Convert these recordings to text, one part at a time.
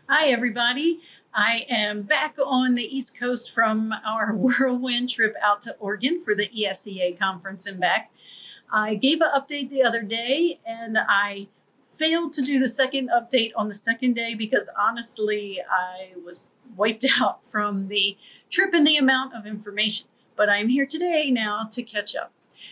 Hi, everybody. I am back on the East Coast from our whirlwind trip out to Oregon for the ESEA conference and back. I gave an update the other day and I failed to do the second update on the second day because honestly, I was wiped out from the trip and the amount of information. But I'm here today now to catch up.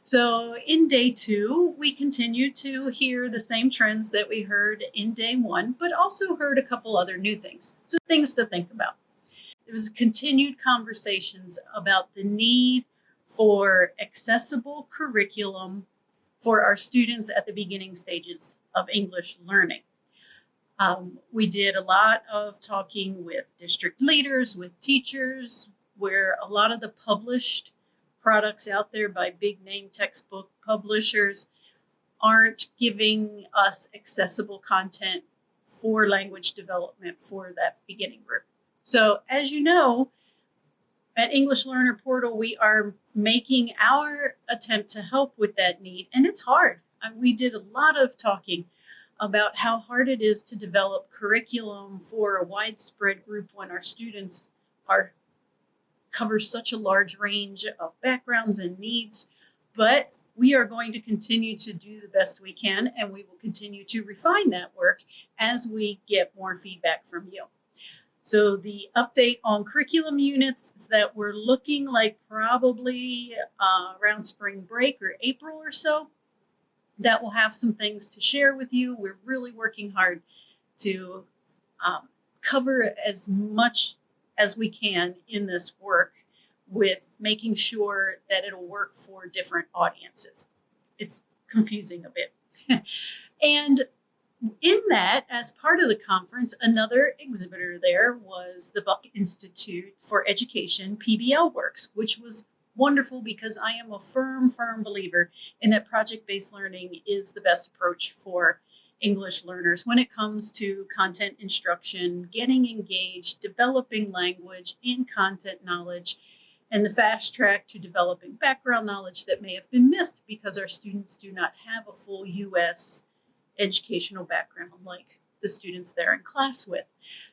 So, in day two, we continue to hear the same trends that we heard in day one, but also heard a couple other new things. So, things to think about. There was continued conversations about the need for accessible curriculum for our students at the beginning stages of English learning. We did a lot of talking with district leaders, with teachers, where a lot of the published products out there by big name textbook publishers aren't giving us accessible content for language development for that beginning group. So, as you know, at English Learner Portal, we are making our attempt to help with that need, and it's hard. We did a lot of talking about how hard it is to develop curriculum for a widespread group when our students are cover such a large range of backgrounds and needs. But we are going to continue to do the best we can, and we will continue to refine that work as we get more feedback from you. So the update on curriculum units is that we're looking like probably around spring break or April or so that we'll have some things to share with you. We're really working hard to cover as much as we can in this work with making sure that it'll work for different audiences. It's confusing a bit. And in that, as part of the conference, another exhibitor there was the Buck Institute for Education, PBL Works, which was wonderful because I am a firm believer in that project-based learning is the best approach for English learners when it comes to content instruction, getting engaged, developing language and content knowledge, and the fast track to developing background knowledge that may have been missed because our students do not have a full U.S. educational background like the students they're in class with.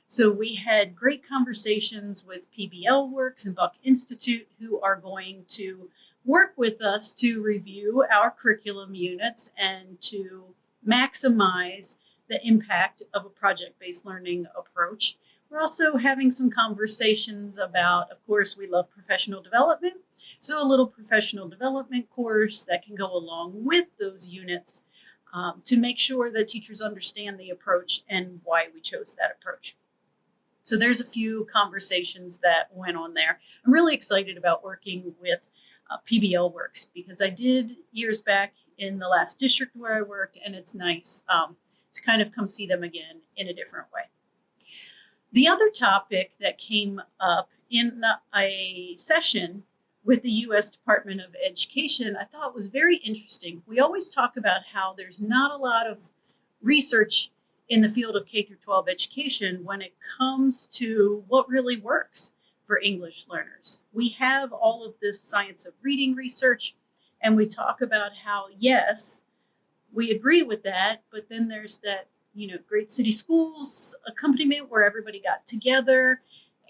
So we had great conversations with PBL Works and Buck Institute, who are going to work with us to review our curriculum units and to maximize the impact of a project-based learning approach. We're also having some conversations about, of course, we love professional development. So a little professional development course that can go along with those units to make sure that teachers understand the approach and why we chose that approach. So there's a few conversations that went on there. I'm really excited about working with PBL Works because I did years back in the last district where I worked, and it's nice to kind of come see them again in a different way. The other topic that came up in a session with the U.S. Department of Education, I thought was very interesting. We always talk about how there's not a lot of research in the field of K through 12 education when it comes to what really works for English learners. We have all of this science of reading research, and we talk about how, yes, we agree with that, but then there's that, great city schools accompaniment where everybody got together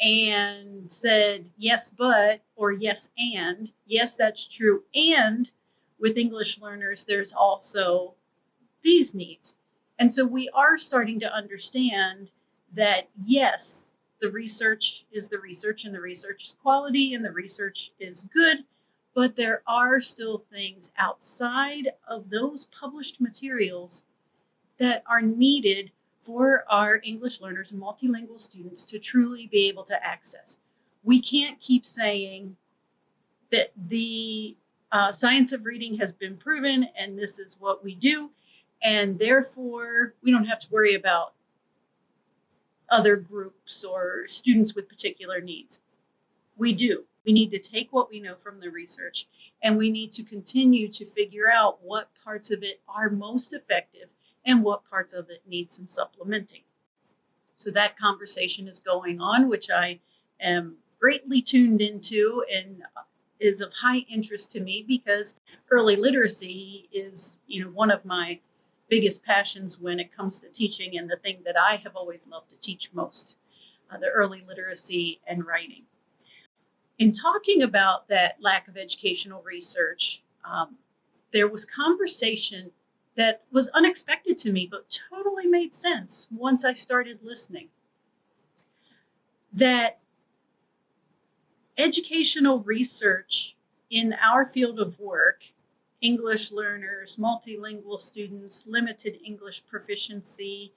and said, yes, but, or yes, and, yes, that's true. And with English learners, there's also these needs. And so we are starting to understand that, yes, the research is the research and the research is quality and the research is good, but there are still things outside of those published materials that are needed for our English learners and multilingual students to truly be able to access. We can't keep saying that the science of reading has been proven and this is what we do, and therefore we don't have to worry about other groups or students with particular needs. We do. We need to take what we know from the research and we need to continue to figure out what parts of it are most effective and what parts of it need some supplementing. So that conversation is going on, which I am greatly tuned into and is of high interest to me because early literacy is, one of my biggest passions when it comes to teaching, and the thing that I have always loved to teach most, the early literacy and writing. In talking about that lack of educational research, there was conversation that was unexpected to me, but totally made sense once I started listening. That educational research in our field of work, English learners, multilingual students, limited English proficiency,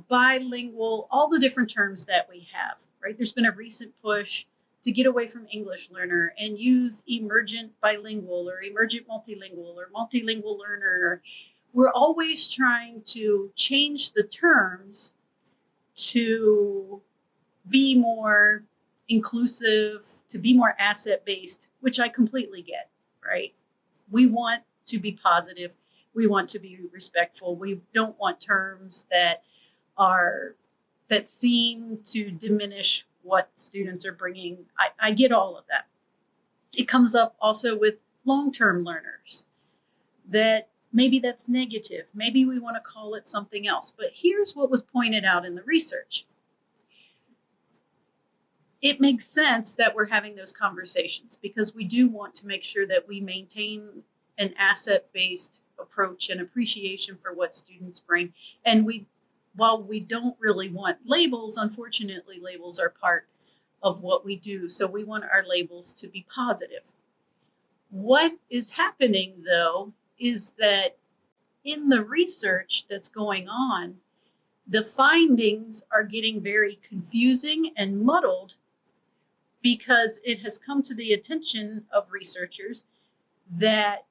bilingual, all the different terms that we have, right? There's been a recent push to get away from English learner and use emergent bilingual or emergent multilingual or multilingual learner. We're always trying to change the terms to be more inclusive, to be more asset-based, which I completely get, right? We want to be positive. We want to be respectful. We don't want terms that seem to diminish what students are bringing. I get all of that. It comes up also with long-term learners that maybe that's negative. Maybe we want to call it something else. But here's what was pointed out in the research. It makes sense that we're having those conversations because we do want to make sure that we maintain an asset-based approach and appreciation for what students bring. And while we don't really want labels, unfortunately, labels are part of what we do. So we want our labels to be positive. What is happening, though, is that in the research that's going on, the findings are getting very confusing and muddled because it has come to the attention of researchers that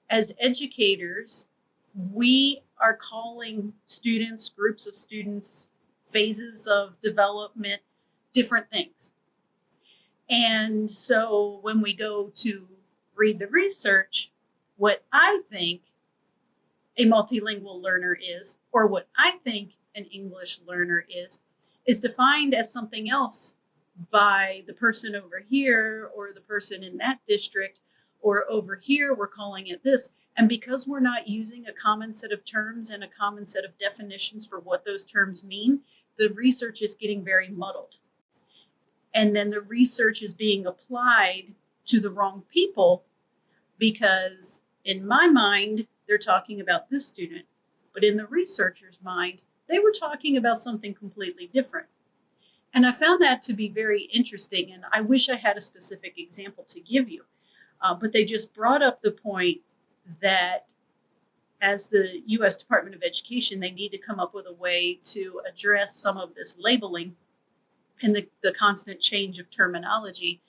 as educators, we are calling students, groups of students, phases of development, different things. And so when we go to read the research, what I think a multilingual learner is, or what I think an English learner is defined as something else by the person over here or the person in that district, or over here, we're calling it this. And because we're not using a common set of terms and a common set of definitions for what those terms mean, the research is getting very muddled. And then the research is being applied to the wrong people because in my mind, they're talking about this student, but in the researcher's mind, they were talking about something completely different. And I found that to be very interesting. And I wish I had a specific example to give you. But they just brought up the point that as the U.S. Department of Education, they need to come up with a way to address some of this labeling and the constant change of terminology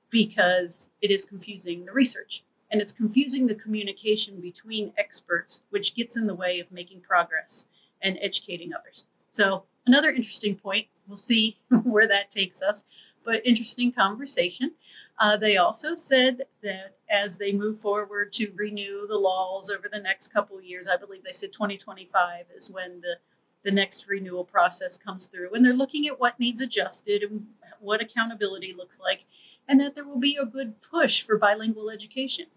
because it is confusing the research. And it's confusing the communication between experts, which gets in the way of making progress and educating others. So another interesting point. We'll see where that takes us, but interesting conversation. They also said that as they move forward to renew the laws over the next couple of years, I believe they said 2025 is when the next renewal process comes through. And they're looking at what needs adjusted and what accountability looks like, and that there will be a good push for bilingual education.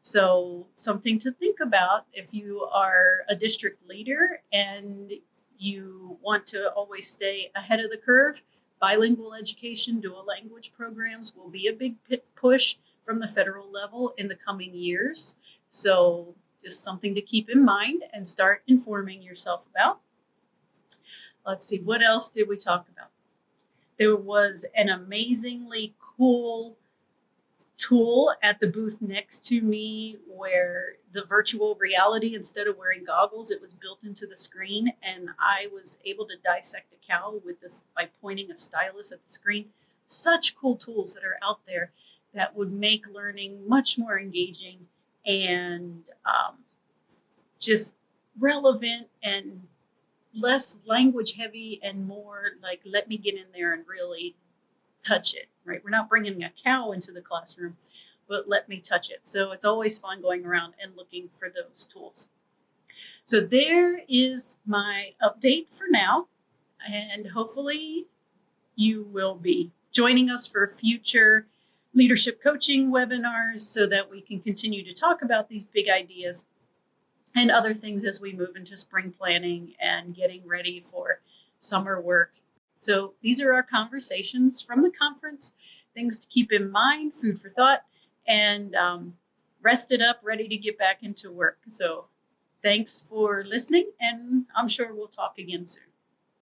So something to think about if you are a district leader and you want to always stay ahead of the curve. Bilingual education, dual language programs will be a big push from the federal level in the coming years. So just something to keep in mind and start informing yourself about. Let's see, what else did we talk about? There was an amazingly cool tool at the booth next to me where the virtual reality, instead of wearing goggles, it was built into the screen, and I was able to dissect a cow with this by pointing a stylus at the screen. Such cool tools that are out there that would make learning much more engaging and just relevant and less language heavy and more like, let me get in there and really touch it, right? We're not bringing a cow into the classroom, but let me touch it. So it's always fun going around and looking for those tools. So there is my update for now, and hopefully you will be joining us for future leadership coaching webinars so that we can continue to talk about these big ideas and other things as we move into spring planning and getting ready for summer work. So these are our conversations from the conference, things to keep in mind, food for thought, and rested up, ready to get back into work. So thanks for listening, and I'm sure we'll talk again soon.